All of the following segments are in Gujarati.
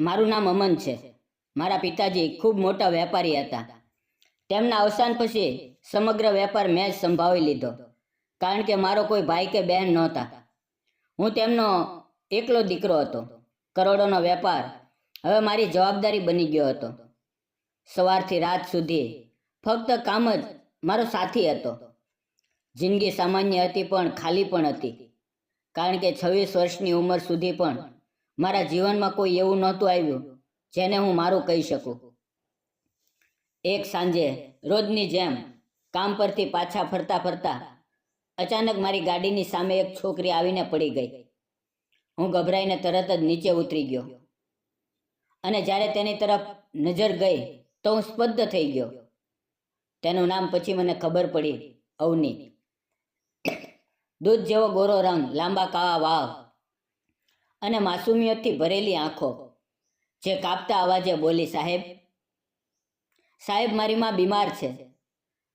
મારું નામ અમન છે. મારા પિતાજી ખૂબ મોટા વેપારી હતા. તેમના અવસાન પછી સમગ્ર વેપાર મેં જ સંભાળી લીધો, કારણ કે મારો કોઈ ભાઈ કે બહેન નહોતા. હું તેમનો એકલો દીકરો હતો. કરોડોનો વેપાર હવે મારી જવાબદારી બની ગયો હતો. સવારથી રાત સુધી ફક્ત કામ જ મારો સાથી હતો. જિંદગી સામાન્ય હતી, પણ ખાલી પણ હતી, કારણ કે 26 વર્ષની ઉંમર સુધી પણ મારા જીવનમાં કોઈ એવું નહોતું આવ્યું જેને હું મારું કહી શકું. એક સાંજે રોજની જેમ કામ પરથી પાછા ફરતા ફરતા અચાનક મારી ગાડીની સામે એક છોકરી આવીને પડી ગઈ. હું ગભરાઈને તરત જ નીચે ઉતરી ગયો, અને જ્યારે તેની તરફ નજર ગઈ તો હું સ્તબ્ધ થઈ ગયો. તેનું નામ પછી મને ખબર પડી, અવની. દૂધ જેવો ગોરો રંગ, લાંબા કાળા વાળ અને માસુમિયતથી ભરેલી આંખો, જે કાપતા અવાજે બોલી, સાહેબ, સાહેબ, મારી માં બીમાર છે.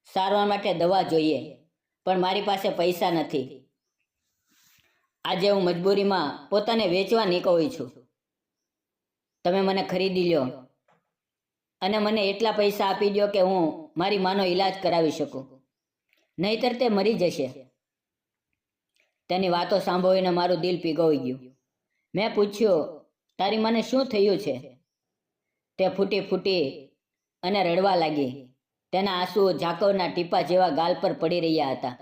સારવાર માટે દવા જોઈએ, પણ મારી પાસે પૈસા નથી. આજે હું મજબૂરીમાં પોતાને વેચવા નીકળી છું. તમે મને ખરીદી લ્યો અને મને એટલા પૈસા આપી દો કે હું મારી માનો ઈલાજ કરાવી શકું, નહીતર તે મરી જશે. તેની વાતો સાંભળીને મારું દિલ પીગળી ગયું. મેં પૂછ્યું, તારી મને શું થયું છે? તે ફૂટી ફૂટી અને રડવા લાગી. તેના આંસુ ઝાકળના ટીપા જેવા ગાલ પર પડી રહ્યા હતા.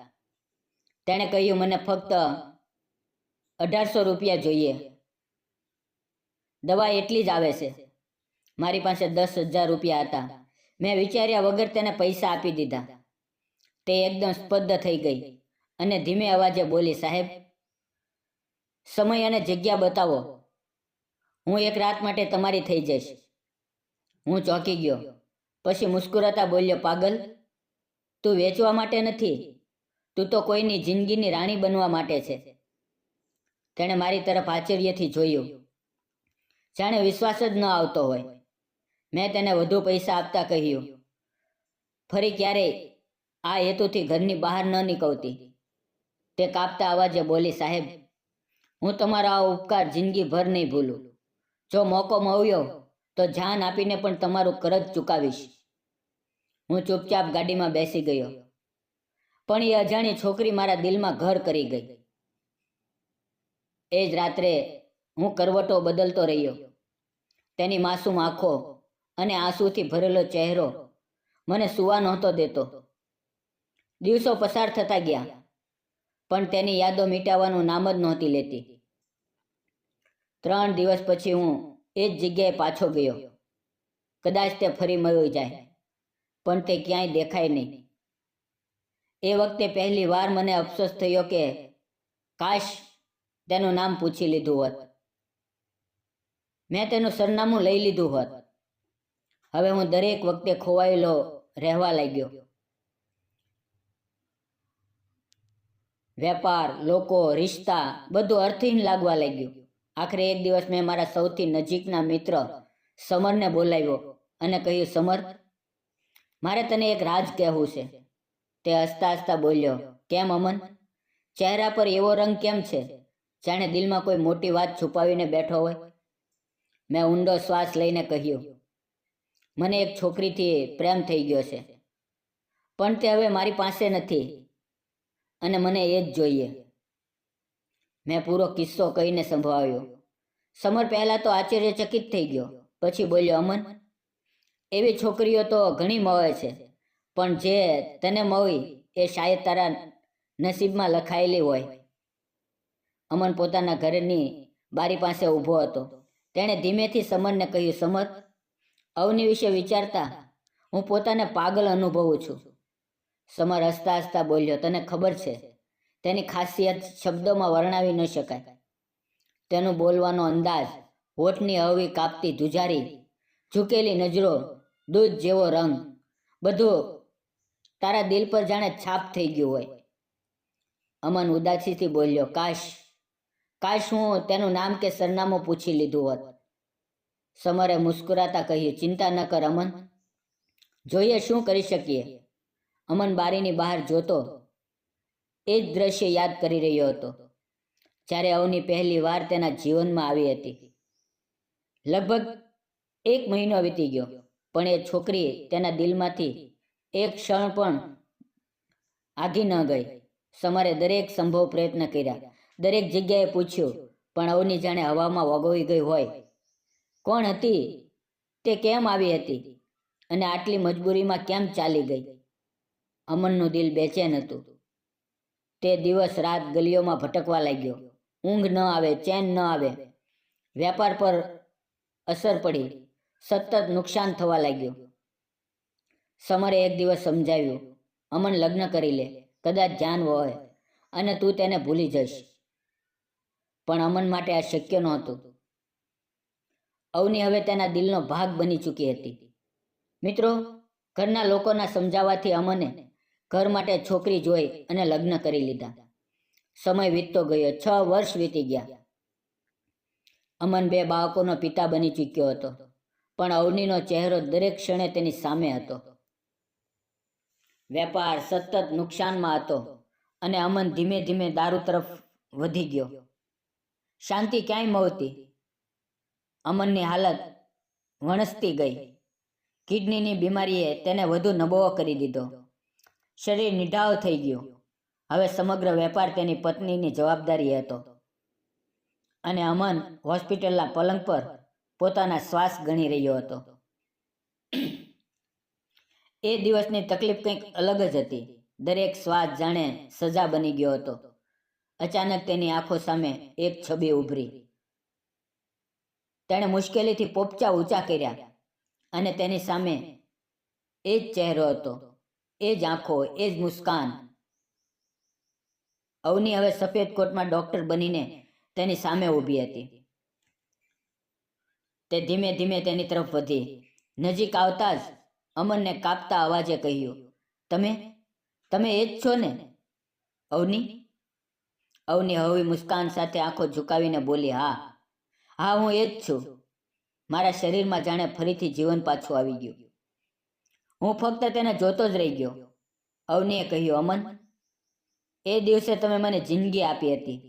તેણે કહ્યું, મને ફક્ત 1800 રૂપિયા જોઈએ. દવા એટલી જ આવે છે. મારી પાસે 10,000 રૂપિયા હતા. મેં વિચાર્યા વગર તેને પૈસા આપી દીધા. તે એકદમ સ્તબ્ધ થઈ ગઈ અને ધીમે અવાજે બોલી, સાહેબ, સમય અને જગ્યા બતાવો. હું એક રાત માટે તમારી થઈ જઈશ. હું ચોંકી ગયો. પછી મુસ્કુરાતા બોલ્યો, પાગલ, તું વેચવા માટે નથી, તું તો કોઈની જિંદગીની રાણી બનવા માટે છે. તેણે મારી તરફ આશ્ચર્યથી જોયું, જાણે વિશ્વાસ જ ન આવતો હોય. મેં તેને વધુ પૈસા આપતા કહ્યું, ફરી ક્યારેય આ હેતુથી ઘરની બહાર ન નીકળતી. તે કાપતા અવાજે બોલી, સાહેબ, હું તમારો આ ઉપકાર જિંદગીભર નહીં ભૂલું. જો મોકો મળ્યો તો જાન આપીને પણ તમારું કરજ ચૂકાવીશ. હું ચૂપચાપ ગાડીમાં બેસી ગયો, પણ એ અજાણી છોકરી મારા દિલમાં ઘર કરી ગઈ. એ જ રાત્રે હું કરવટો બદલતો રહ્યો. તેની માસૂમ આંખો અને આંસુથી ભરેલો ચહેરો મને સૂવા નહોતો દેતો. દિવસો પસાર થતા ગયા, પણ તેની યાદો મિટાવવાનું નામ જ નહોતી લેતી. 3 દિવસ પછી હું એ જ જગ્યાએ પાછો ગયો. કદાચ તે ફરી મળી જાય, પણ તે ક્યાંય દેખાય નહીં. એ વખતે પહેલી વાર મને અફસોસ થયો કે કાશ તેનું નામ પૂછી લીધું હોત. મેં તેનું સરનામું લઈ લીધું હોત. હવે હું દરેક વખતે ખોવાયેલો રહેવા લાગ્યો. વેપાર, લોકો, રિશ્તા, બધું અર્થહીન લાગવા લાગ્યું. આખરે એક દિવસ મેં મારા સૌથી નજીકના મિત્ર સમરને બોલાવ્યો અને કહ્યું, સમર, મારે તને એક રાજ કહેવું છે. તે હસતા હસતા બોલ્યો, કેમ અમન? ચહેરા પર એવો રંગ કેમ છે, જાણે દિલમાં કોઈ મોટી વાત છુપાવીને બેઠો હોય. મેં ઊંડો શ્વાસ લઈને કહ્યું, મને એક છોકરીથી પ્રેમ થઈ ગયો છે, પણ તે હવે મારી પાસે નથી, અને મને એ જ જોઈએ. મેં પૂરો કિસ્સો કહીને સંભળાવ્યો. સમર પહેલાં તો આશ્ચર્યચકિત થઈ ગયો, પછી બોલ્યો, અમન, એવી છોકરીઓ તો ઘણી મળે છે, પણ જે તને મળી એ શાયદ તારા નસીબમાં લખાયેલી હોય. અમન પોતાના ઘરની બારી પાસે ઊભો હતો. તેણે ધીમેથી સમરને કહ્યું, સમર, અવની વિશે વિચારતા હું પોતાને પાગલ અનુભવું છું. સમર હસતા હસતા બોલ્યો, તને ખબર છે, તેની ખાસિયત શબ્દોમાં વર્ણવી ન શકાય. તેનું બોલવાનો અંદાજ, હોઠની હળવી કાપતી ધુજારી, ઝૂકેલી નજરો, દૂધ જેવો રંગ, બધું તારા દિલ પર જાણે છાપ થઈ ગયું હોય. અમન ઉદાસીથી બોલ્યો, કાશ હું તેનું નામ કે સરનામું પૂછી લીધું હોત. સમરે મુસ્કુરાતા કહ્યું, ચિંતા ન કર અમન, જોઈએ શું કરી શકીએ. અમન બારીની બહાર જોતો એ જ દ્રશ્ય યાદ કરી રહ્યો હતો, જ્યારે અવની પહેલી વાર તેના જીવનમાં આવી હતી. લગભગ 1 મહિનો વીતી ગયો, પણ એ છોકરી તેના દિલમાંથી એક ક્ષણ પણ આઘી ન ગઈ. સમરે દરેક સંભવ પ્રયત્ન કર્યા, દરેક જગ્યાએ પૂછ્યું, પણ અવની જાણે હવામાં વગોવી ગઈ હોય. કોણ હતી તે, કેમ આવી હતી, અને આટલી મજબૂરીમાં કેમ ચાલી ગઈ? અમનનું દિલ બેચેન હતું. તે દિવસ રાત ગલીઓમાં ભટકવા લાગ્યો. ઊંઘ ન આવે, ચેન ન આવે. વેપાર પર અસર પડી, સતત નુકસાન થવા લાગ્યું. સમરે એક દિવસ સમજાવ્યું, અમન લગ્ન કરી લે, કદાચ જાન હોય અને તું તેને ભૂલી જઈશ. પણ અમન માટે આ શક્ય નહોતું. અવની હવે તેના દિલનો ભાગ બની ચૂકી હતી. મિત્રો, ઘરના લોકોના સમજાવવાથી અમને ઘર માટે છોકરી જોઈ અને લગ્ન કરી લીધા. સમય વીતતો ગયો. 6 વર્ષ વીતી ગયા. અમન 2 બાળકોનો પિતા બની ચૂક્યો હતો, પણ અવનીનો ચહેરો દરેક ક્ષણે તેની સામે હતો. વેપાર સતત નુકસાનમાં હતો અને અમન ધીમે ધીમે દારૂ તરફ વધી ગયો. શાંતિ ક્યાંય મળતી. અમનની હાલત વણસતી ગઈ. કિડનીની બીમારીએ તેને વધુ નબળો કરી દીધો. શરીર નિઢાવ થઈ ગયું. હવે સમગ્ર વેપાર તેની પત્નીની જવાબદારી હતો, અને અમન હોસ્પિટલના પલંગ પર પોતાના શ્વાસ ગણી રહ્યો હતો. એ દિવસની તકલીફ કંઈક અલગ જ હતી. દરેક શ્વાસ જાણે સજા બની ગયો હતો. અચાનક તેની આંખો સામે એક છબી ઉભરી. તેણે મુશ્કેલીથી પોપચા ઊંચા કર્યા, અને તેની સામે એ જ ચહેરો હતો, એ જ આંખો, એ જ મુસ્કાન. અવની હવે સફેદ કોટમાં ડોક્ટર બનીને તેની સામે ઊભી હતી. તે ધીમે ધીમે તેની તરફ વધી. નજીક આવતા જ અમનને કાપતા અવાજે કહ્યું, તમે એ જ છો ને, અવની? અવની હળવી મુસ્કાન સાથે આંખો ઝુકાવીને બોલી, હા, હું એ જ છું. મારા શરીરમાં જાણે ફરીથી જીવન પાછું આવી ગયું. હું ફક્ત તેને જોતો જ રહી ગયો. અવનીએ કહ્યું, અમન, એ દિવસે તમે મને જિંદગી આપી હતી,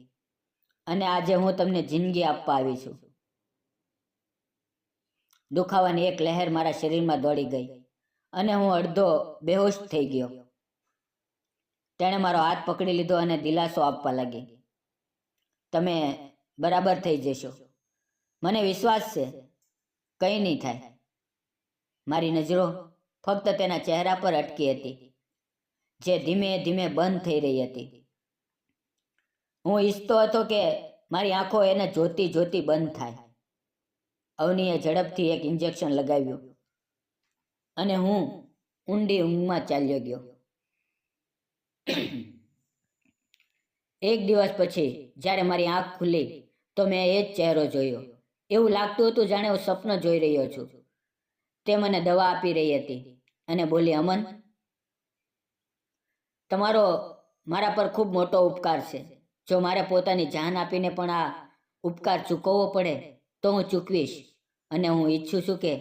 અને આજે હું તમને જિંદગી આપવા આવી છું. દુખાવાની એક લહેર મારા શરીરમાં દોડી ગઈ, અને હું અડધો બેહોશ થઈ ગયો. તેણે મારો હાથ પકડી લીધો અને દિલાસો આપવા લાગી. તમે બરાબર થઈ જશો. મને વિશ્વાસ છે, કંઈ નહીં થાય. મારી નજરો ફક્ત તેના ચહેરા પર અટકી હતી, જે ધીમે ધીમે બંધ થઈ રહી હતી. હું ઈચ્છતો હતો કે મારી આંખો એને જોતી જોતી બંધ થાય. અવનીએ ઝડપથી એક ઇન્જેક્શન લગાવ્યું, અને હું ઊંડી ઊંઘમાં ચાલ્યો ગયો. એક દિવસ પછી જ્યારે મારી આંખ ખુલી તો મેં એ જ ચહેરો જોયો. એવું લાગતું હતું જાણે હું સપનું જોઈ રહ્યો છું. તે મને દવા આપી રહી હતી અને બોલી, અમન, તમારો મારા પર ખૂબ મોટો ઉપકાર છે. જો મારે પોતાની જાન આપીને પણ આ ઉપકાર ચૂકવવો પડે તો હું ચૂકવીશ, અને હું ઈચ્છું છું કે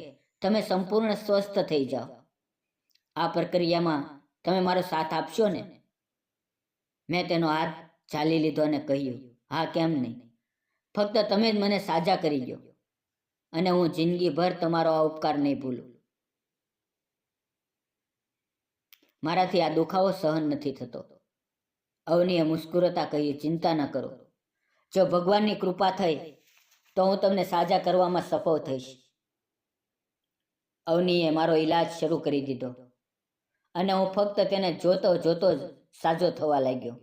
તમે સંપૂર્ણ સ્વસ્થ થઈ જાઓ. આ પ્રક્રિયામાં તમે મારો સાથ આપશો ને? મેં તેનો હાથ ઝાલી લીધો અને કહ્યું, હા, કેમ નહીં. ફક્ત તમે જ મને સાજા કરી દો, અને હું જિંદગીભર તમારો આ ઉપકાર નહીં ભૂલું. મારાથી આ દુખાવો સહન નથી થતો. અવનીએ મુસ્કુરાતા કહ્યું, ચિંતા ન કરો. જો ભગવાનની કૃપા થઈ તો હું તમને સાજા કરવામાં સફળ થઈશ. અવનીએ મારો ઈલાજ શરૂ કરી દીધો, અને હું ફક્ત તેને જોતો જોતો જ સાજો થવા લાગ્યો.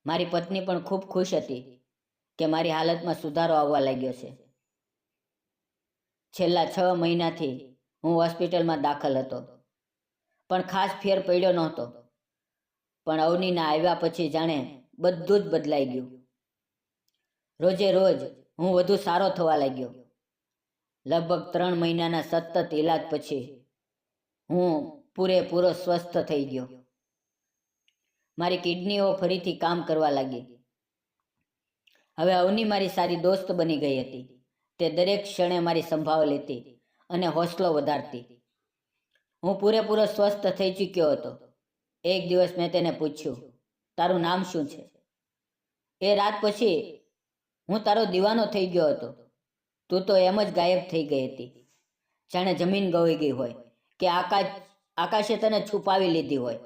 મારી પત્ની પણ ખૂબ ખુશ હતી કે મારી હાલતમાં સુધારો આવવા લાગ્યો છે. છેલ્લા 6 મહિનાથી હું હોસ્પિટલમાં દાખલ હતો, પણ ખાસ ફેર પડ્યો નહોતો. પણ અવનીના આવ્યા પછી જાણે બધું જ બદલાઈ ગયું. રોજે રોજ હું વધુ સારો થવા લાગ્યો. લગભગ 3 મહિનાના સતત ઈલાજ પછી હું પૂરેપૂરો સ્વસ્થ થઈ ગયો. મારી કિડનીઓ ફરીથી કામ કરવા લાગી. હવે અવની મારી સારી દોસ્ત બની ગઈ હતી. તે દરેક ક્ષણે મારી સંભાળ લેતી અને હોંસલો વધારતી. હું પૂરેપૂરો સ્વસ્થ થઈ ચૂક્યો હતો. એક દિવસ મેં તેને પૂછ્યું, તારું નામ શું છે? એ રાત પછી હું તારો દીવાનો થઈ ગયો હતો. તું તો એમ જ ગાયબ થઈ ગઈ હતી, જાણે જમીન ગળી ગઈ હોય કે આકાશે તને છુપાવી લીધી હોય.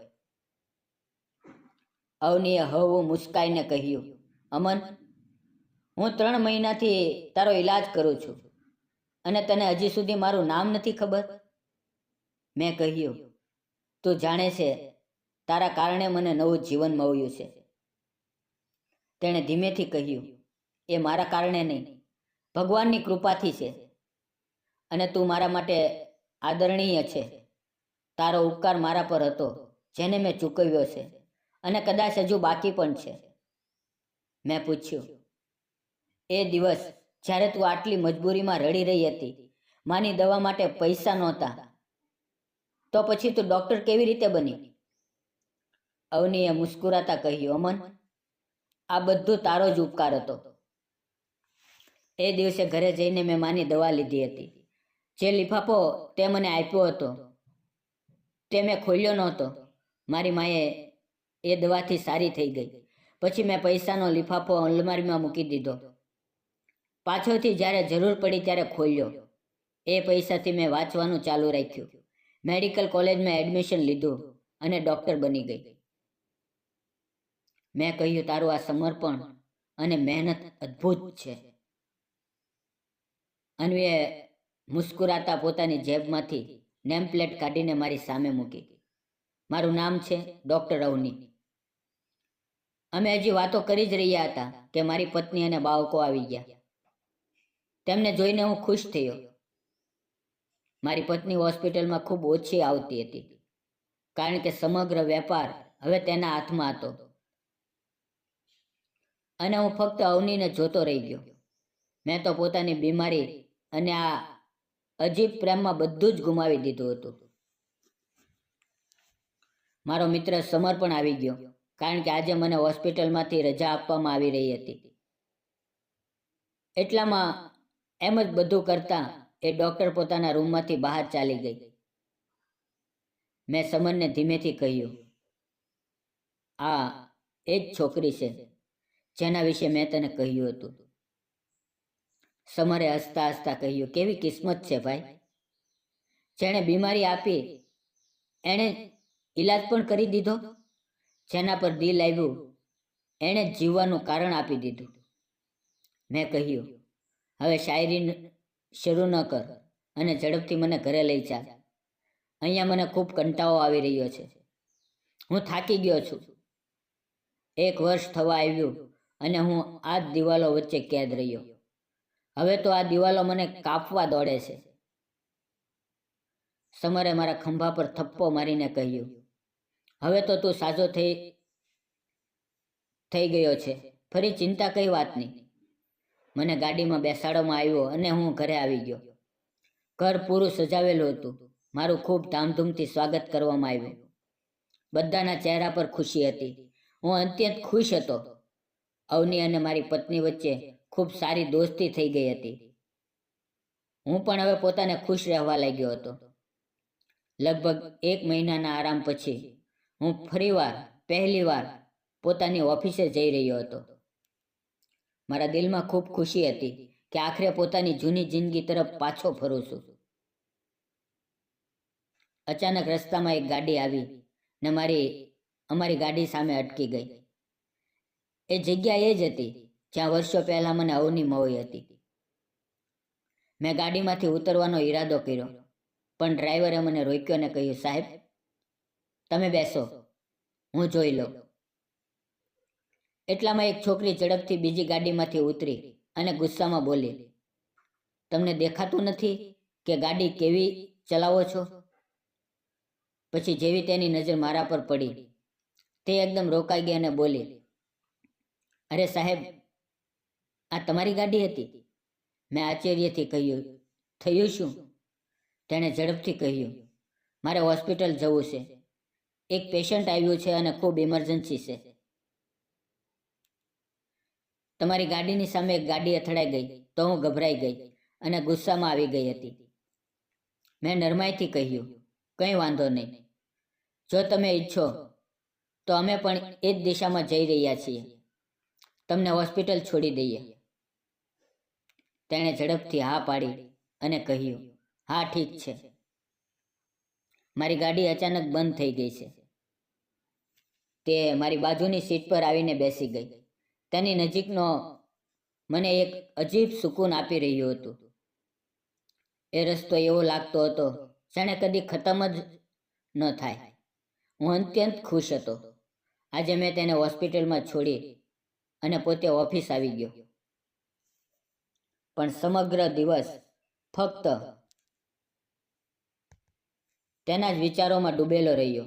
અવનીએ હળવું મુસ્કાઈને કહ્યું, અમન, હું 3 મહિનાથી તારો ઈલાજ કરું છું અને તને હજી સુધી મારું નામ નથી ખબર. મેં કહ્યું, તું જાણે છે, તારા કારણે મને નવું જીવન મળ્યું છે. તેણે ધીમેથી કહ્યું, એ મારા કારણે નહીં, ભગવાનની કૃપાથી છે. અને તું મારા માટે આદરણીય છે. તારો ઉપકાર મારા પર હતો, જેને મેં ચૂકવ્યો છે અને કદાચ હજુ બાકી પણ છે. મેં પૂછ્યું, એ દિવસ જ્યારે તું આટલી મજબૂરીમાં રડી રહી હતી, માની દવા માટે પૈસા નહોતા, તો પછી તું ડૉક્ટર કેવી રીતે બની? અવનીએ મુસ્કુરાતા કહ્યું, અમન, આ બધું તારો જ ઉપકાર હતો. એ દિવસે ઘરે જઈને મેં માની દવા લીધી હતી. જે લિફાફો તે મને આપ્યો હતો તે મેં ખોલ્યો નહોતો. મારી માએ એ દવાથી સારી થઈ ગઈ. પછી મેં પૈસાનો લિફાફો અલમારીમાં મૂકી દીધો. પાછળથી જ્યારે જરૂર પડી ત્યારે ખોલ્યો. એ પૈસાથી મેં વાંચવાનું ચાલુ રાખ્યું, મેડિકલ કોલેજમાં એડમિશન લીધું અને ડૉક્ટર બની ગઈ. મેં કહ્યું, તારું આ સમર્પણ અને મહેનત અદ્ભુત છે. અન્વીએ મુસ્કુરાતા પોતાની જેબમાંથી નેમપ્લેટ કાઢીને મારી સામે મૂકી. મારું નામ છે ડૉક્ટર અવની. અમે હજી વાતો કરી જ રહ્યા હતા કે મારી પત્ની અને બાળકો આવી ગયા. તેમને જોઈને હું ખુશ થયો. મારી પત્ની હોસ્પિટલમાં ખૂબ ઓછી આવતી હતી, કારણ કે સમગ્ર વેપાર હવે તેના હાથમાં હતો અને હું ફક્ત અવનીને જોતો રહી ગયો. મેં તો પોતાની બીમારી અને આ અજીબ પ્રેમમાં બધું જ ગુમાવી દીધું હતું. મારો મિત્ર સમર પણ આવી ગયો, કારણ કે આજે મને હોસ્પિટલમાંથી રજા આપવામાં આવી રહી હતી. એટલામાં એમ જ બધું કરતાં એ ડૉક્ટર પોતાના રૂમમાંથી બહાર ચાલી ગઈ. મેં સમરને ધીમેથી કહ્યું, આ એ જ છોકરી છે જેના વિશે મેં તને કહ્યું હતું. સમરે હસતા હસતા કહ્યું, કેવી કિસ્મત છે ભાઈ. જેણે બીમારી આપી એણે ઈલાજ પણ કરી દીધો. જેના પર દિલ આવ્યું એણે જ જીવવાનું કારણ આપી દીધું. મેં કહ્યું, હવે શાયરી શરૂ ન કર અને ઝડપથી મને ઘરે લઈ ચાલ. અહીંયા મને ખૂબ કંટાળો આવી રહ્યો છે. હું થાકી ગયો છું. 1 વર્ષ થવા આવ્યું અને હું આ જ દિવાલો વચ્ચે કેદ રહ્યો. હવે તો આ દિવાલો મને કાપવા દોડે છે. સમરે મારા ખંભા પર થપ્પો મારીને કહ્યું, હવે તો તું સાજો થઈ ગયો છે. ફરી ચિંતા કઈ વાતની. મને ગાડીમાં બેસાડવામાં આવ્યો અને હું ઘરે આવી ગયો. ઘર પૂરું સજાવેલું હતું. મારું ખૂબ ધામધૂમથી સ્વાગત કરવામાં આવ્યું. બધાના ચહેરા પર ખુશી હતી. હું અત્યંત ખુશ હતો. અવની અને મારી પત્ની વચ્ચે ખૂબ સારી દોસ્તી થઈ ગઈ હતી. હું પણ હવે પોતાને ખુશ રહેવા લાગ્યો હતો. લગભગ 1 મહિનાના આરામ પછી હું પહેલીવાર પોતાની ઓફિસે જઈ રહ્યો હતો. મારા દિલમાં ખૂબ ખુશી હતી કે આખરે પોતાની જૂની જિંદગી તરફ પાછો ફરું છું. અચાનક રસ્તામાં એક ગાડી આવી ને અમારી ગાડી સામે અટકી ગઈ. એ જગ્યા એ જ હતી જ્યાં વર્ષો પહેલા મને અવની મળી હતી. મેં ગાડીમાંથી ઉતરવાનો ઈરાદો કર્યો, પણ ડ્રાઈવરે મને રોક્યો અને કહ્યું, સાહેબ, તમે બેસો, હું જોઈ લઉં. એટલામાં એક છોકરી ઝડપથી બીજી ગાડીમાંથી ઉતરી અને ગુસ્સામાં બોલી, તમને દેખાતું નથી કે ગાડી કેવી ચલાવો છો? પછી જેવી તેની નજર મારા પર પડી, તે એકદમ રોકાઈ ગઈ અને બોલી, અરે સાહેબ, આ તમારી ગાડી હતી? મેં આશ્ચર્યથી કહ્યું, થયું શું? તેણે ઝડપથી કહ્યું, મારે હોસ્પિટલ જવું છે. એક પેશન્ટ આવ્યું છે અને ખૂબ ઇમરજન્સી છે. તમારી ગાડીની સામે એક ગાડી અથડાઈ ગઈ તો હું ગભરાઈ ગઈ અને ગુસ્સામાં આવી ગઈ હતી. મેં નરમાઈથી કહ્યું, કંઈ વાંધો નહીં. જો તમે ઈચ્છો તો અમે પણ એ જ દિશામાં જઈ રહ્યા છીએ. તમને હોસ્પિટલ છોડી દઈએ. તેણે ઝડપથી હા પાડી અને કહ્યું, હા ઠીક છે. મારી ગાડી અચાનક બંધ થઈ ગઈ છે. તે મારી બાજુની સીટ પર આવીને બેસી ગઈ. તેની નજીકનો મને એક અજીબ સુકૂન આપી રહ્યું હતું. એ રસ્તો એવો લાગતો હતો જાણે કદી ખતમ જ ન થાય. હું અત્યંત ખુશ હતો. આજે મેં તેને હોસ્પિટલમાં છોડી અને પોતે ઓફિસ આવી ગયો. પણ સમગ્ર દિવસ ફક્ત તેના જ વિચારોમાં ડૂબેલો રહ્યો.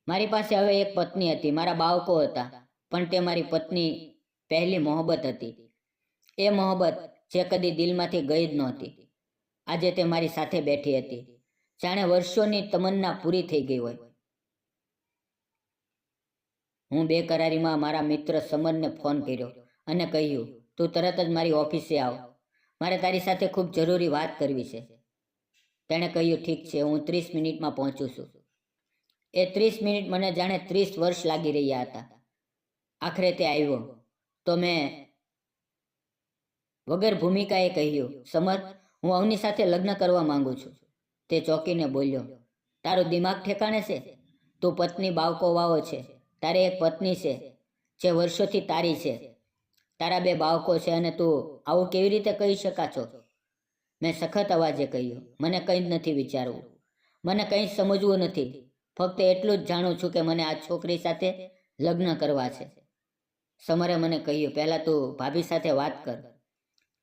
મારી પાસે હવે એક પત્ની હતી, મારા બાળકો હતા, પણ તે મારી પત્ની પહેલી મોહબ્બત હતી. એ મોહબ્બત જે કદી દિલમાંથી ગઈ જ નહોતી. આજે તે મારી સાથે બેઠી હતી, જાણે વર્ષોની તમન્ના પૂરી થઈ ગઈ હોય. હું બેકરારીમાં મારા મિત્ર સમરને ફોન કર્યો અને કહ્યું, તું તરત જ મારી ઓફિસે આવ, મારે તારી સાથે ખૂબ જરૂરી વાત કરવી છે. તેણે કહ્યું, ઠીક છે, હું 30 મિનિટમાં પહોંચું છું. એ 30 મિનિટ મને જાણે 30 વર્ષ લાગી રહ્યા હતા. આખરે તે આવ્યો તો મેં વગર ભૂમિકાએ કહ્યું, સમર, હું અવની સાથે લગ્ન કરવા માંગુ છું. તે ચોંકીને બોલ્યો, તારું દિમાગ ઠેકાણે છે? તું પત્ની બાળકો વાવો છે, તારી એક પત્ની છે જે વર્ષોથી તારી છે, તારા 2 બાળકો છે અને તું આવું કેવી રીતે કહી શકા છો? મેં સખત અવાજે કહ્યું, મને કંઈ જ નથી વિચારવું, મને કંઈ જ સમજવું નથી. ફક્ત એટલું જ જાણું છું કે મને આ છોકરી સાથે લગ્ન કરવા છે. સમરે મને કહ્યું, પહેલાં તું ભાભી સાથે વાત કર.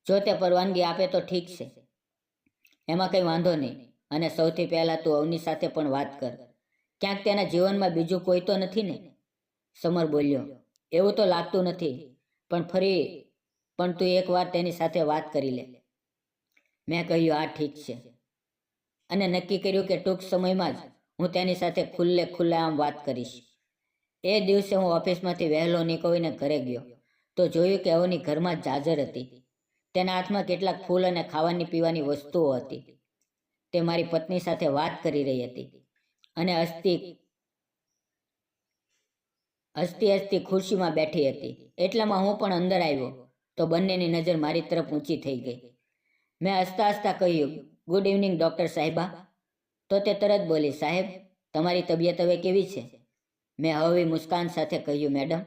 જો તે પરવાનગી આપે તો ઠીક છે, એમાં કંઈ વાંધો નહીં. અને સૌથી પહેલાં તું અવની સાથે પણ વાત કર. ક્યાંક તેના જીવનમાં બીજું કોઈ તો નથી ને? સમર બોલ્યો, એવું તો લાગતું નથી, પણ તું એકવાર તેની સાથે વાત કરી લે. મેં કહ્યું, આ ઠીક છે, અને નક્કી કર્યું કે ટૂંક સમયમાં જ હું તેની સાથે ખુલ્લેઆમ વાત કરીશ. એ દિવસે હું ઓફિસમાંથી વહેલો નીકળીને ઘરે ગયો તો જોયું કે અવની ઘરમાં જાજર હતી. તેના હાથમાં કેટલાક ફૂલ અને ખાવાની પીવાની વસ્તુઓ હતી. તે મારી પત્ની સાથે વાત કરી રહી હતી અને હસતી ખુરશીમાં બેઠી હતી. એટલામાં હું પણ અંદર આવ્યો તો બંનેની નજર મારી તરફ ઊંચી થઈ ગઈ. મેં હસતા કહ્યું, ગુડ ઇવનિંગ ડૉક્ટર સાહેબા. તો તે તરત બોલી, સાહેબ, તમારી તબિયત હવે કેવી છે? મેં હળવી મુસ્કાન સાથે કહ્યું, મેડમ,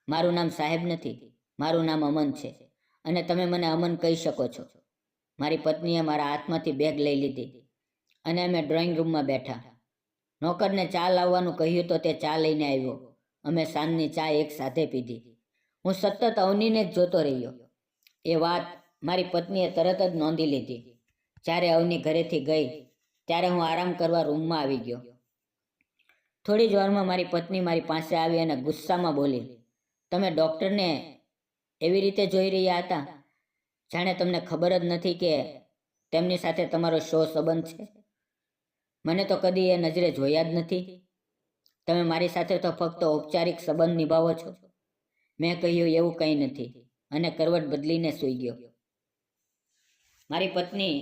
મારું નામ સાહેબ નથી, મારું નામ અમન છે, અને તમે મને અમન કહી શકો છો. મારી પત્નીએ મારા હાથમાંથી બેગ લઈ લીધી અને અમે ડ્રોઈંગ રૂમમાં બેઠા. નોકરને ચા લાવવાનું કહ્યું તો તે ચા લઈને આવ્યો. અમે સાંજની ચા એક સાથે પીધી. હું સતત અવનીને જ જોતો રહ્યો. એ વાત મારી પત્નીએ તરત જ નોંધી લીધી. જ્યારે અવની ઘરેથી ગઈ ત્યારે હું આરામ કરવા રૂમમાં આવી ગયો. થોડી જ વારમાં મારી પત્ની મારી પાસે આવી અને ગુસ્સામાં બોલી, તમે ડૉક્ટરને એવી રીતે જોઈ રહ્યા હતા જાણે તમને ખબર જ નથી કે તેમની સાથે તમારો શો સંબંધ છે. મને તો કદી એ નજરે જોયા જ નથી. તમે મારી સાથે તો ફક્ત ઔપચારિક સંબંધ નિભાવો છો. મેં કહ્યું, એવું કંઈ નથી, અને કરવટ બદલીને સૂઈ ગયો. મારી પત્ની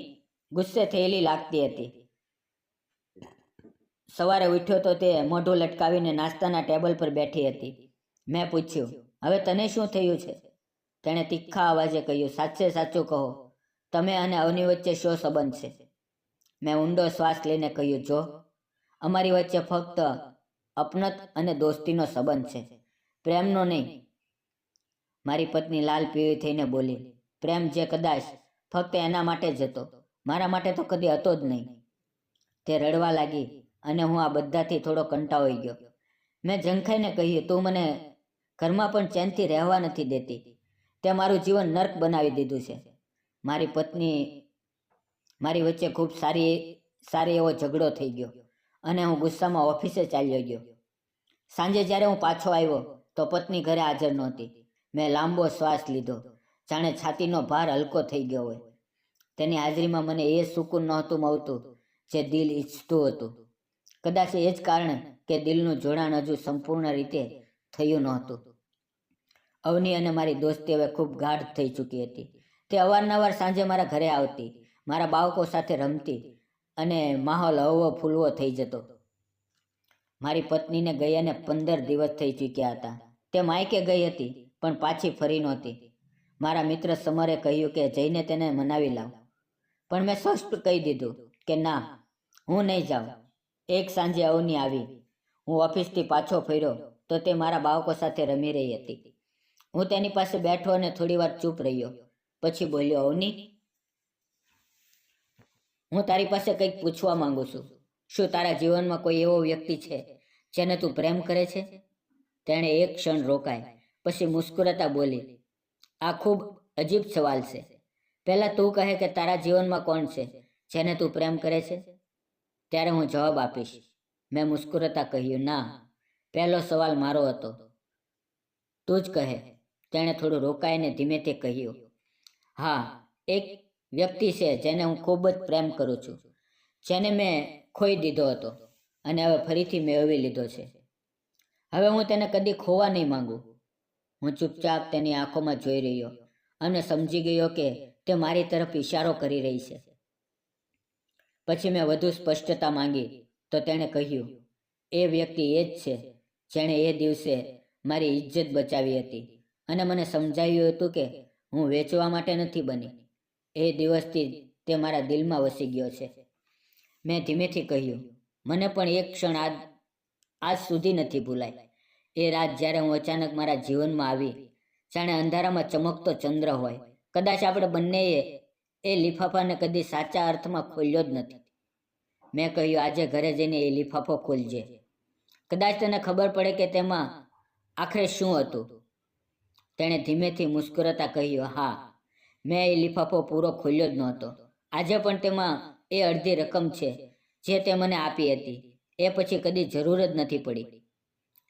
ગુસ્સે થયેલી લાગતી હતી. સવારે ઉઠ્યો તો તે મોઢું લટકાવીને નાસ્તાના ટેબલ પર બેઠી હતી. મેં પૂછ્યું, હવે તને શું થયું છે? તેણે તીખા અવાજે કહ્યું, સાચે સાચું કહો, તમે અને અવની વચ્ચે શો સંબંધ છે? મેં ઊંડો શ્વાસ લઈને કહ્યું, જો, અમારી વચ્ચે ફક્ત અપનત અને દોસ્તીનો સંબંધ છે, પ્રેમનો નહીં. મારી પત્ની લાલ પીળી થઈને બોલી, પ્રેમ જે કદાચ ફક્ત એના માટે જ હતો, મારા માટે તો કદી હતો જ નહીં. તે રડવા લાગી અને હું આ બધાથી થોડો કંટાળી ગયો. મેં ઝંખાઈને કહ્યું, તું મને ઘરમાં પણ ચેનથી રહેવા નથી દેતી. તે મારું જીવન નર્ક બનાવી દીધું છે. મારી પત્ની મારી વચ્ચે ખૂબ સારી એવો ઝઘડો થઈ ગયો અને હું ગુસ્સામાં ઓફિસે ચાલ્યો ગયો. સાંજે જ્યારે હું પાછો આવ્યો તો પત્ની ઘરે હાજર નહોતી. મેં લાંબો શ્વાસ લીધો, જાણે છાતીનો ભાર હલકો થઈ ગયો હોય. તેની હાજરીમાં મને એ સુકૂન નહોતું મળતું જે દિલ ઈચ્છતું હતું. કદાચ એ જ કારણ કે દિલનું જોડાણ હજુ સંપૂર્ણ રીતે થયું નહોતું. અવની અને મારી દોસ્તી હવે ખૂબ ગાઢ થઈ ચૂકી હતી. તે અવારનવાર સાંજે મારા ઘરે આવતી, મારા બાળકો સાથે રમતી અને માહોલ હળવો ફૂલવો થઈ જતો. મારી પત્નીને ગયાને 15 દિવસ થઈ ચૂક્યા હતા. તે માયકે ગઈ હતી પણ પાછી ફરી નહોતી. મારા મિત્ર સમરે કહ્યું કે જઈને તેને મનાવી લાવ, પણ મેં સ્પષ્ટ કહી દીધું કે ના, હું નહીં જાઉં. એક સાંજે અવની આવી. હું ઓફિસથી પાછો ફર્યો તો તે મારા બાળકો સાથે રમી રહી હતી. હું તેની પાસે બેઠો અને થોડી વાર ચૂપ રહ્યો. પછી બોલ્યો, અવની, હું તારી પાસે કંઈક પૂછવા માંગુ છું. શું તારા જીવનમાં કોઈ એવો વ્યક્તિ છે જેને તું પ્રેમ કરે છે? તેણે એક ક્ષણ રોકાય, પછી મુસ્કુરાતા બોલી, આ ખૂબ અજીબ સવાલ છે. પહેલાં તું કહે કે તારા જીવનમાં કોણ છે જેને તું પ્રેમ કરે છે, ત્યારે હું જવાબ આપીશ. મેં મુસ્કુરાતા કહ્યું, ના, પહેલો સવાલ મારો હતો. તું જ કહે. તેણે થોડું રોકાઈને ધીમેથી કહ્યું, હા, એક વ્યક્તિ છે જેને હું ખૂબ જ પ્રેમ કરું છું, જેને મેં ખોઈ દીધો હતો અને હવે ફરીથી મેળવી લીધો છે. હવે હું તેને કદી ખોવા નહીં માંગુ. હું ચૂપચાપ તેની આંખોમાં જોઈ રહ્યો અને સમજી ગયો કે તે મારી તરફ ઇશારો કરી રહી છે. પછી મેં વધુ સ્પષ્ટતા માંગી તો તેણે કહ્યું, એ વ્યક્તિ એ જ છે જેણે એ દિવસે મારી ઇજ્જત બચાવી હતી અને મને સમજાવ્યું હતું કે હું વેચવા માટે નથી બની. એ દિવસથી તે મારા દિલમાં વસી ગયો છે. મેં ધીમેથી કહ્યું, મને પણ એક ક્ષણ આજ સુધી નથી ભૂલાય. એ રાત જ્યારે હું અચાનક મારા જીવનમાં આવી, જાણે અંધારામાં ચમકતો ચંદ્ર હોય. કદાચ આપણે બંનેએ એ લિફાફાને કદી સાચા અર્થમાં ખોલ્યો જ નથી. મેં કહ્યું, આજે ઘરે જઈને એ લિફાફો ખોલજે. કદાચ તને ખબર પડે કે તેમાં આખરે શું હતું. તેણે ધીમેથી મુસ્કુરાતા કહ્યું, હા, મેં એ લિફાફો પૂરો ખોલ્યો જ નહોતો. આજે પણ તેમાં એ અડધી રકમ છે જે તે મને આપી હતી. એ પછી કદી જરૂર જ નથી પડી.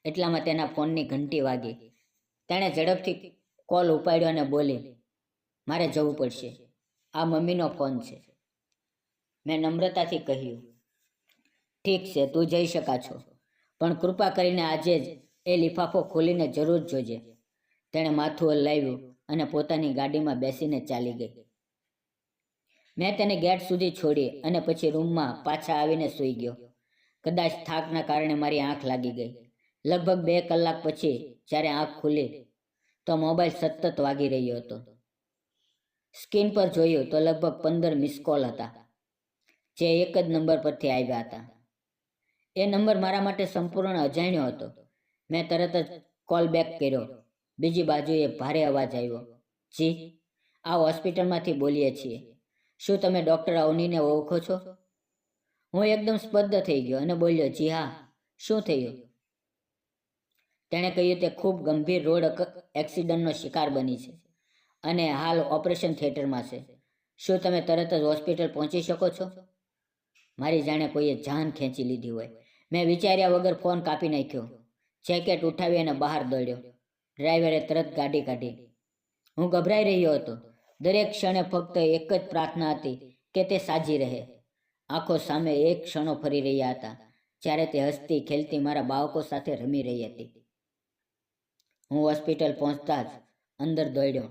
એટલામાં તેના ફોનની ઘંટી વાગી. તેણે ઝડપથી કોલ ઉપાડ્યો અને બોલી, મારે જવું પડશે, આ મમ્મીનો ફોન છે. મેં નમ્રતાથી કહ્યું, ઠીક છે, તું જઈ શકા છો, પણ કૃપા કરીને આજે જ એ લિફાફો ખોલીને જરૂર જોજે. તેણે માથું હલાવ્યું અને પોતાની ગાડીમાં બેસીને ચાલી ગઈ. મેં તેને ગેટ સુધી છોડી અને પછી રૂમમાં પાછા આવીને સૂઈ ગયો. કદાચ થાકના કારણે મારી આંખ લાગી ગઈ. લગભગ 2 કલાક પછી જ્યારે આંખ ખુલી તો મોબાઈલ સતત વાગી રહ્યો હતો. સ્ક્રીન પર જોયું તો લગભગ 15 મિસ કોલ હતા, જે એક જ નંબર પરથી આવ્યા હતા. એ નંબર મારા માટે સંપૂર્ણ અજાણ્યો હતો. મેં તરત જ કોલ બેક કર્યો. બીજી બાજુએ ભારે અવાજ આવ્યો, જી, આ હોસ્પિટલમાંથી બોલીએ છીએ. શું તમે ડૉક્ટર અવનીને ઓળખો છો? હું એકદમ સ્તબ્ધ થઈ ગયો અને બોલ્યો, જી હા, શું થયું? તેણે કહ્યું, તે ખૂબ ગંભીર રોડ એક્સિડન્ટનો શિકાર બની છે અને હાલ ઓપરેશન થિયેટરમાં છે. શું તમે તરત જ હોસ્પિટલ પહોંચી શકો છો? મારી જાણે કોઈએ જાન ખેંચી લીધી હોય. મેં વિચાર્યા વગર ફોન કાપી નાખ્યો. જેકેટ ઉઠાવી અને બહાર દોડ્યો. ડ્રાઈવરે તરત ગાડી કાઢી. હું ગભરાઈ રહ્યો હતો. દરેક ક્ષણે ફક્ત એક જ પ્રાર્થના હતી કે તે સાજી રહે. આંખો સામે એક ક્ષણો ફરી રહ્યા હતા જ્યારે તે હસતી ખેલતી મારા બાળકો સાથે રમી રહી હતી. હું હોસ્પિટલ પહોંચતા જ અંદર દોડ્યો.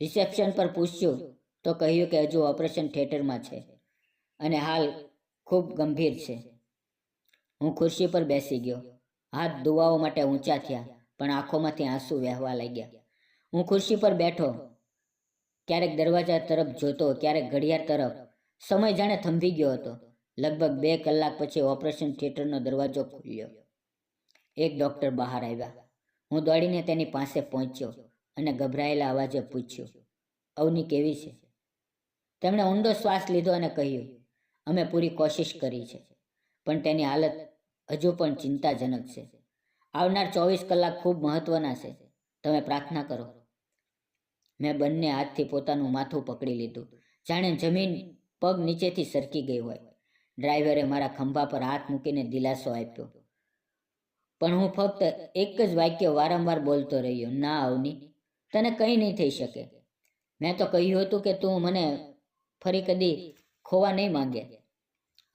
રિસેપ્શન પર પૂછ્યું તો કહ્યું કે હજુ ઓપરેશન થિયેટરમાં છે અને હાલ ખૂબ ગંભીર છે. હું ખુરશી પર બેસી ગયો. હાથ દુવાઓ માટે ઊંચા થયા, પણ આંખોમાંથી આંસુ વહેવા લાગ્યા. હું ખુરશી પર બેઠો, ક્યારેક દરવાજા તરફ જોતો, ક્યારેક ઘડિયાળ તરફ. સમય જાણે થંભી ગયો હતો. લગભગ 2 કલાક પછી ઓપરેશન થિયેટરનો દરવાજો ખુલ્યો. એક ડૉક્ટર બહાર આવ્યા. હું દોડીને તેની પાસે પહોંચ્યો અને ગભરાયેલા અવાજે પૂછ્યું, અવની કેવી છે? તેમણે ઊંડો શ્વાસ લીધો અને કહ્યું, અમે પૂરી કોશિશ કરી છે, પણ તેની હાલત હજુ પણ ચિંતાજનક છે. આવનાર 24 કલાક ખૂબ મહત્વના છે. તમે પ્રાર્થના કરો. મેં બંને હાથથી પોતાનું માથું પકડી લીધું, જાણે જમીન પગ નીચેથી સરકી ગઈ હોય. ડ્રાઈવરે મારા ખંભા પર હાથ મૂકીને દિલાસો આપ્યો, પણ હું ફક્ત એક જ વાક્ય વારંવાર બોલતો રહ્યો, ના અવની, તને કંઈ નહીં થઈ શકે. મેં તો કહ્યું હતું કે તું મને ફરી કદી ખોવા નહીં માંગે.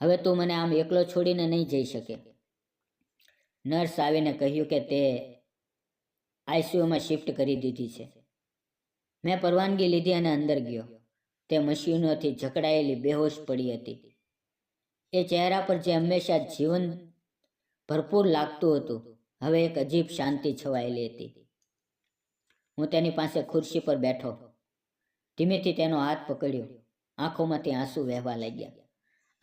હવે તું મને આમ એકલો છોડીને નહીં જઈ શકે. નર્સ આવીને કહ્યું કે તે આઈસીયુમાં શિફ્ટ કરી દીધી છે. મેં પરવાનગી લીધી અને અંદર ગયો. તે મશીનોથી જકડાયેલી બેહોશ પડી હતી. એ ચહેરા પર જે હંમેશા જીવન ભરપૂર લાગતું હતું, હવે એક અજીબ શાંતિ છવાયેલી હતી. હું તેની પાસે ખુરશી પર બેઠો. ધીમેથી તેનો હાથ પકડ્યો. આંખોમાંથી આંસુ વહેવા લાગ્યા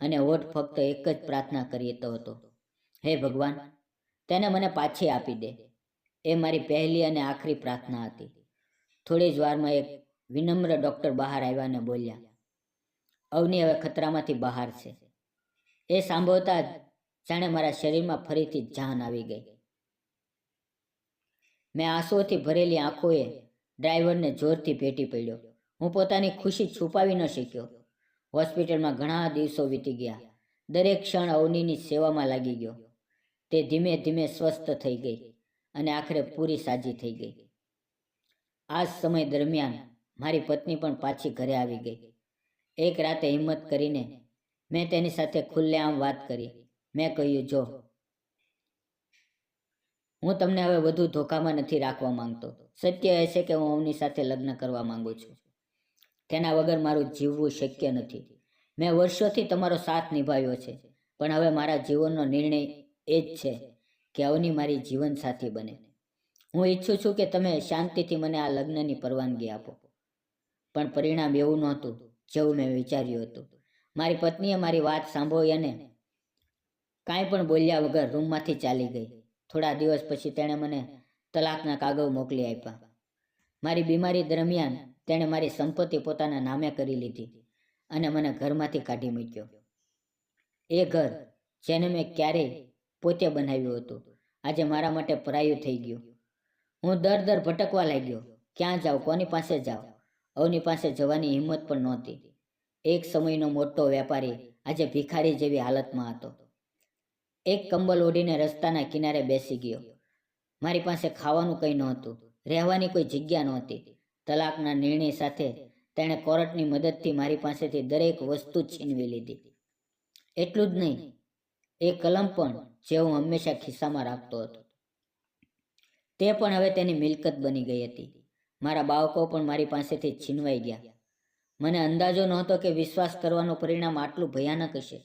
અને હોઠ ફક્ત એક જ પ્રાર્થના કરતો હતો, હે ભગવાન, તેને મને પાછી આપી દે. એ મારી પહેલી અને આખરી પ્રાર્થના હતી. થોડી જ વારમાં એક વિનમ્ર ડૉક્ટર બહાર આવ્યા અને બોલ્યા, અવની હવે ખતરામાંથી બહાર છે. એ સાંભળતા જ જાણે મારા શરીરમાં ફરીથી જાન આવી ગઈ. મેં આંસુઓથી ભરેલી આંખોએ ડ્રાઈવરને જોરથી ભેટી પડ્યો. હું પોતાની ખુશી છુપાવી ન શક્યો. હોસ્પિટલમાં ઘણા દિવસો વીતી ગયા. દરેક ક્ષણ અવનીની સેવામાં લાગી ગયો. તે ધીમે ધીમે સ્વસ્થ થઈ ગઈ અને આખરે પૂરી સાજી થઈ ગઈ. આ સમય દરમિયાન મારી પત્ની પણ પાછી ઘરે આવી ગઈ. એક રાતે હિંમત કરીને મેં તેની સાથે ખુલ્લેઆમ વાત કરી. મેં કહ્યું, જો હું તમને હવે વધુ ધોકામાં નથી રાખવા માંગતો. સત્ય એ છે કે હું અવની સાથે લગ્ન કરવા માંગુ છું. તેના વગર મારું જીવવું શક્ય નથી. મેં વર્ષોથી તમારો સાથ નિભાવ્યો છે, પણ હવે મારા જીવનનો નિર્ણય એ જ છે કે અવની મારી જીવનસાથી બને. હું ઈચ્છું છું કે તમે શાંતિથી મને આ લગ્નની પરવાનગી આપો. પણ પરિણામ એવું નહોતું જેવું મેં વિચાર્યું હતું. મારી પત્નીએ મારી વાત સાંભળી અને કાંઈ પણ બોલ્યા વગર રૂમમાંથી ચાલી ગઈ. થોડા દિવસ પછી તેણે મને તલાકના કાગળ મોકલી આપ્યા. મારી બીમારી દરમિયાન તેણે મારી સંપત્તિ પોતાના નામે કરી લીધી અને મને ઘરમાંથી કાઢી મૂક્યો. એ ઘર જેને મેં ક્યારેય પોતે બનાવ્યું હતું, આજે મારા માટે પરાયું થઈ ગયું. હું દર ભટકવા લાગ્યો. ક્યાં જાઉં, કોની પાસે જાઉં? અવની પાસે જવાની હિંમત પણ નહોતી. એક સમયનો મોટો વેપારી આજે ભિખારી જેવી હાલતમાં હતો. એક કંબલ ઓઢીને રસ્તાના કિનારે બેસી ગયો. મારી પાસે ખાવાનું કંઈ નહોતું, રહેવાની કોઈ જગ્યા નહોતી. તલાકના નિર્ણય સાથે તેણે કોર્ટની મદદથી મારી પાસેથી દરેક વસ્તુ છીનવી લીધી. એટલું જ નહીં, એ કલમ પણ જે હું હંમેશા ખિસ્સામાં રાખતો હતો, તે પણ હવે તેની મિલકત બની ગઈ હતી. મારા બાળકો પણ મારી પાસેથી છીનવાઈ ગયા. મને અંદાજો નહોતો કે વિશ્વાસ કરવાનું પરિણામ આટલું ભયાનક હશે.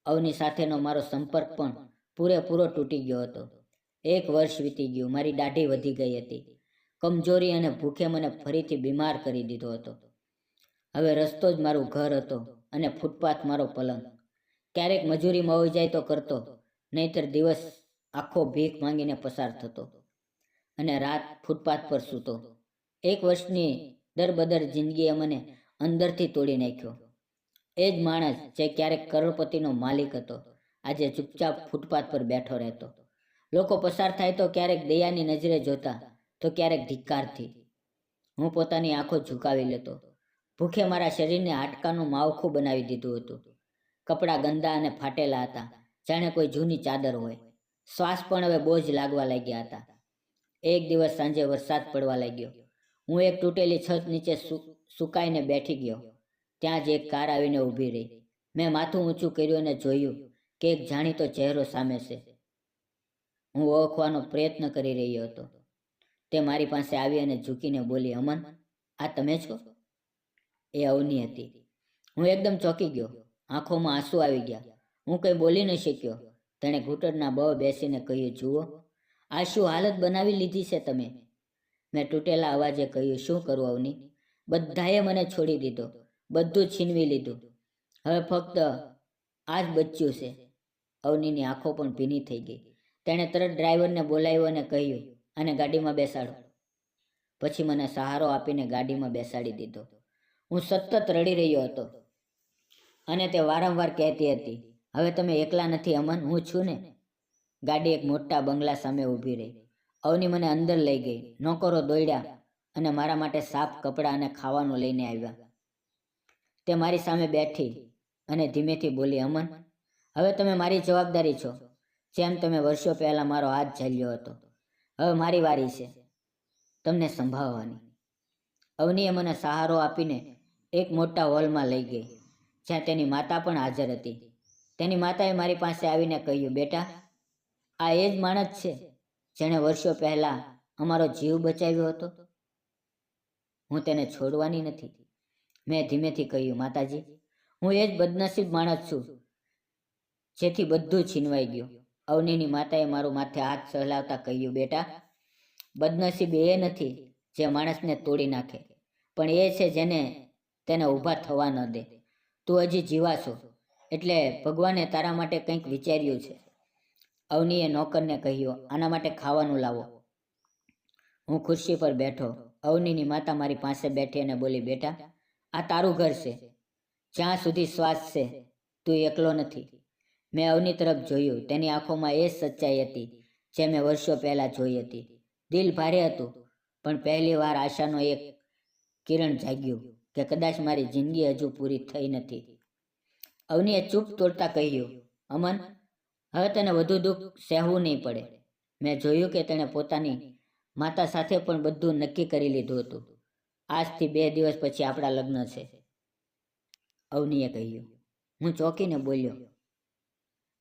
અવની સાથેનો મારો સંપર્ક પણ પૂરેપૂરો તૂટી ગયો હતો. 1 વર્ષ વીતી ગયું. મારી દાઢી વધી ગઈ હતી. કમજોરી અને ભૂખે મને ફરીથી બીમાર કરી દીધો હતો. હવે રસ્તો જ મારું ઘર હતો અને ફૂટપાથ મારો પલંગ. ક્યારેક મજૂરી મળી જાય તો કરતો, નહીંતર દિવસ આખો ભીખ માંગીને પસાર થતો અને રાત ફૂટપાથ પર સૂતો. 1 વર્ષની દરબદર જિંદગીએ મને અંદરથી તોડી નાખ્યો. એ જ માણસ જે ક્યારેક કરોડપતિનો માલિક હતો, આજે ચૂપચાપ ફૂટપાથ પર બેઠો રહેતો. લોકો પસાર થાય તો ક્યારેક દયાની નજરે જોતા, તો ક્યારેક ધિક્કારથી. હું પોતાની આંખો ઝુકાવી લેતો. ભૂખે મારા શરીરને હાડકાનું માળખું બનાવી દીધું હતું. કપડાં ગંદા અને ફાટેલા હતા, જાણે કોઈ જૂની ચાદર હોય. શ્વાસ પણ હવે બોજ લાગવા લાગ્યા હતા. એક દિવસ સાંજે વરસાદ પડવા લાગ્યો. હું એક તૂટેલી છત નીચે સુકાઈને બેઠી ગયો. ત્યાં જ એક કાર આવીને ઊભી રહી. મેં માથું ઊંચું કર્યું અને જોયું કે એક જાણીતો ચહેરો સામે છે. હું ઓળખવાનો પ્રયત્ન કરી રહ્યો હતો. તે મારી પાસે આવી અને ઝૂકીને બોલી, અમન, આ તમે છો? એ અવની હતી. હું એકદમ ચોંકી ગયો. આંખોમાં આંસુ આવી ગયા. હું કંઈ બોલી ન શક્યો. તેણે ઘૂંટણના બળ બેસીને કહ્યું, જુઓ, આ શું હાલત બનાવી લીધી છે તમે? મેં તૂટેલા અવાજે કહ્યું, શું કરું અવની? બધાએ મને છોડી દીધો, બધું છીનવી લીધું. હવે ફક્ત આ જ બચ્યું છે. અવનીની આંખો પણ ભીની થઈ ગઈ. તેણે તરત ડ્રાઈવરને બોલાવ્યો અને કહ્યું, આને ગાડીમાં બેસાડો. પછી મને સહારો આપીને ગાડીમાં બેસાડી દીધો. હું સતત રડી રહ્યો હતો અને તે વારંવાર કહેતી હતી, હવે તમે એકલા નથી અમન, હું છું ને. ગાડી એક મોટા બંગલા સામે ઊભી રહી. અવની મને અંદર લઈ ગઈ. નોકરો દોડ્યા અને મારા માટે સાફ કપડાં અને ખાવાનું લઈને આવ્યા. તે મારી સામે બેઠી અને ધીમેથી બોલી, અમન, હવે તમે મારી જવાબદારી છો. જેમ તમે વર્ષો પહેલાં મારો હાથ ઝાલ્યો હતો, હવે મારી વારી છે તમને સંભાળવાની. અવનીએ મને સહારો આપીને એક મોટા હોલમાં લઈ ગઈ, જ્યાં તેની માતા પણ હાજર હતી. તેની માતાએ મારી પાસે આવીને કહ્યું, બેટા, આ એ જ માણસ છે જેણે વર્ષો પહેલાં અમારો જીવ બચાવ્યો હતો. હું તેને છોડવાની નથી. મેં ધીમેથી કહ્યું, માતાજી, હું એ જ બદનસીબ માણસ છું જેથી બધું છીનવાઈ ગયું. અવનીની માતાએ મારું માથે હાથ સહેલાવતા કહ્યું, બેટા, બદનસીબ એ નથી જે માણસને તોડી નાખે, પણ એ છે જેને તેને ઊભા થવા ન દે. તું હજી જીવાશો એટલે ભગવાને તારા માટે કંઈક વિચાર્યું છે. અવનીએ નોકરને કહ્યું, આના માટે ખાવાનું લાવો. હું ખુરશી પર બેઠો. અવનીની માતા મારી પાસે બેઠી અને બોલી, બેટા, આ તારું ઘર છે. જ્યાં સુધી શ્વાસ છે તું એકલો નથી. મેં અવની તરફ જોયું. તેની આંખોમાં એ જ સચ્ચાઈ હતી જે મેં વર્ષો પહેલાં જોઈ હતી. દિલ ભારે હતું, પણ પહેલી વાર આશાનો એક કિરણ જાગ્યું કે કદાચ મારી જિંદગી હજુ પૂરી થઈ નથી. અવનીએ ચૂપ તોડતા કહ્યું, અમન, હવે તને વધુ દુઃખ સહેવું નહીં પડે. મેં જોયું કે તેણે પોતાની માતા સાથે પણ બધું નક્કી કરી લીધું હતું. આજથી 2 દિવસ પછી આપણા લગ્ન છે, અવનીએ કહ્યું. હું ચોંકીને બોલ્યો,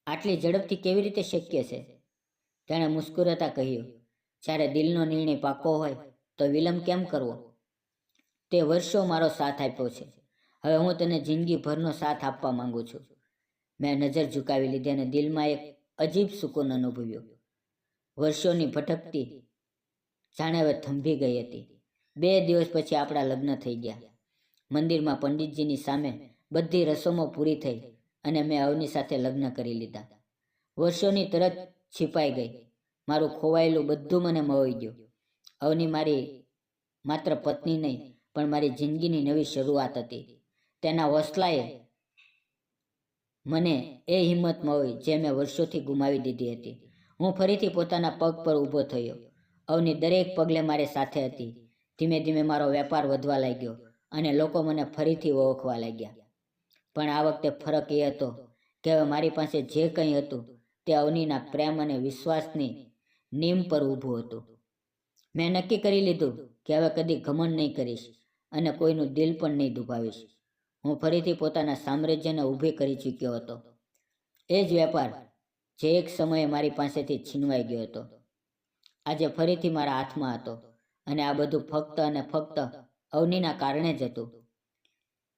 આટલી ઝડપથી કેવી રીતે શક્ય છે? તેણે મુસ્કુરાતા કહ્યું, જ્યારે દિલનો નિર્ણય પાકો હોય તો વિલંબ કેમ કરવો? તે વર્ષો મારો સાથ આપ્યો છે. હવે હું તને જિંદગીભરનો સાથ આપવા માંગુ છું. મેં નજર ઝુકાવી લીધી અને દિલમાં એક અજીબ સુકૂન અનુભવ્યો. વર્ષોની ભટકતી જાણે હવે થંભી ગઈ હતી. 2 દિવસ પછી આપણા લગ્ન થઈ ગયા. મંદિરમાં પંડિતજીની સામે બધી રસમો પૂરી થઈ અને મેં અવની સાથે લગ્ન કરી લીધા. વર્ષોની તરત છીપાઈ ગઈ. મારું ખોવાયેલું બધું મને મળી ગયું. અવની મારી માત્ર પત્ની નહીં, પણ મારી જિંદગીની નવી શરૂઆત હતી. તેના હોસલાએ મને એ હિંમત મળી જે મેં વર્ષોથી ગુમાવી દીધી હતી. હું ફરીથી પોતાના પગ પર ઊભો થયો. અવની દરેક પગલે મારી સાથે હતી. ધીમે ધીમે મારો વેપાર વધવા લાગ્યો અને લોકો મને ફરીથી ઓળખવા લાગ્યા. પણ આ વખતે ફરક એ હતો કે હવે મારી પાસે જે કંઈ હતું તે અવનીના પ્રેમ અને વિશ્વાસની નીમ પર ઊભું હતું. મેં નક્કી કરી લીધું કે હવે કદી ઘમંડ નહીં કરીશ અને કોઈનું દિલ પણ નહીં દુભાવીશ. હું ફરીથી પોતાના સામ્રાજ્યને ઊભી કરી ચૂક્યો હતો. એ જ વેપાર જે એક સમયે મારી પાસેથી છીનવાઈ ગયો હતો, આજે ફરીથી મારા હાથમાં હતો. અને આ બધું ફક્ત અને ફક્ત અવનીના કારણે જ હતું.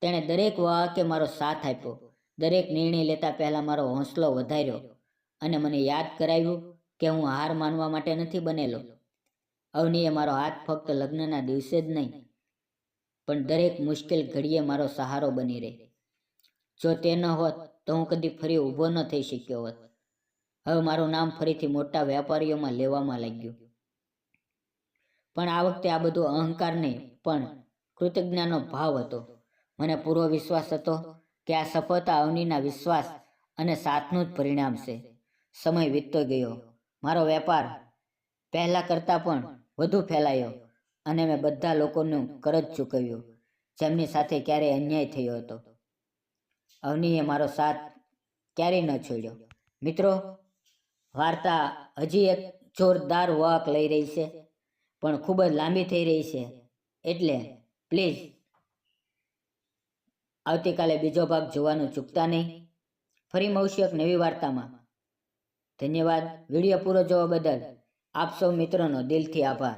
તેણે દરેક વાકે મારો સાથ આપ્યો, દરેક નિર્ણય લેતા પહેલાં મારો હોંસલો વધાર્યો અને મને યાદ કરાવ્યું કે હું હાર માનવા માટે નથી બનેલો. અવનીએ મારો હાથ ફક્ત લગ્નના દિવસે જ નહીં, પણ દરેક મુશ્કેલ ઘડીએ મારો સહારો બની રહે. જો તે ન હોત તો હું કદી ફરી ઊભો ન થઈ શક્યો હોત. હવે મારું નામ ફરીથી મોટા વેપારીઓમાં લેવામાં લાગ્યું. પણ આ વખતે આ બધું અહંકાર નહીં, પણ કૃતજ્ઞતાનો ભાવ હતો. મને પૂરો વિશ્વાસ હતો કે આ સફળતા અવનીના વિશ્વાસ અને સાથનું જ પરિણામ છે. સમય વીતતો ગયો. મારો વેપાર પહેલાં કરતાં પણ વધુ ફેલાયો અને મેં બધા લોકોનું કરજ ચૂકવ્યું જેમની સાથે ક્યારેય અન્યાય થયો હતો. અવનીએ મારો સાથ ક્યારેય ન છોડ્યો. મિત્રો, વાર્તા હજી એક જોરદાર વાક લઈ રહી છે, પણ ખૂબ જ લાંબી થઈ રહી છે, એટલે પ્લીઝ આવતીકાલે બીજો ભાગ જોવાનું ચૂકતા નહીં. ફરી મળશું એક નવી વાર્તામાં. ધન્યવાદ. વિડીયો પૂરો જોવા બદલ આપ સૌ મિત્રોનો દિલથી આભાર.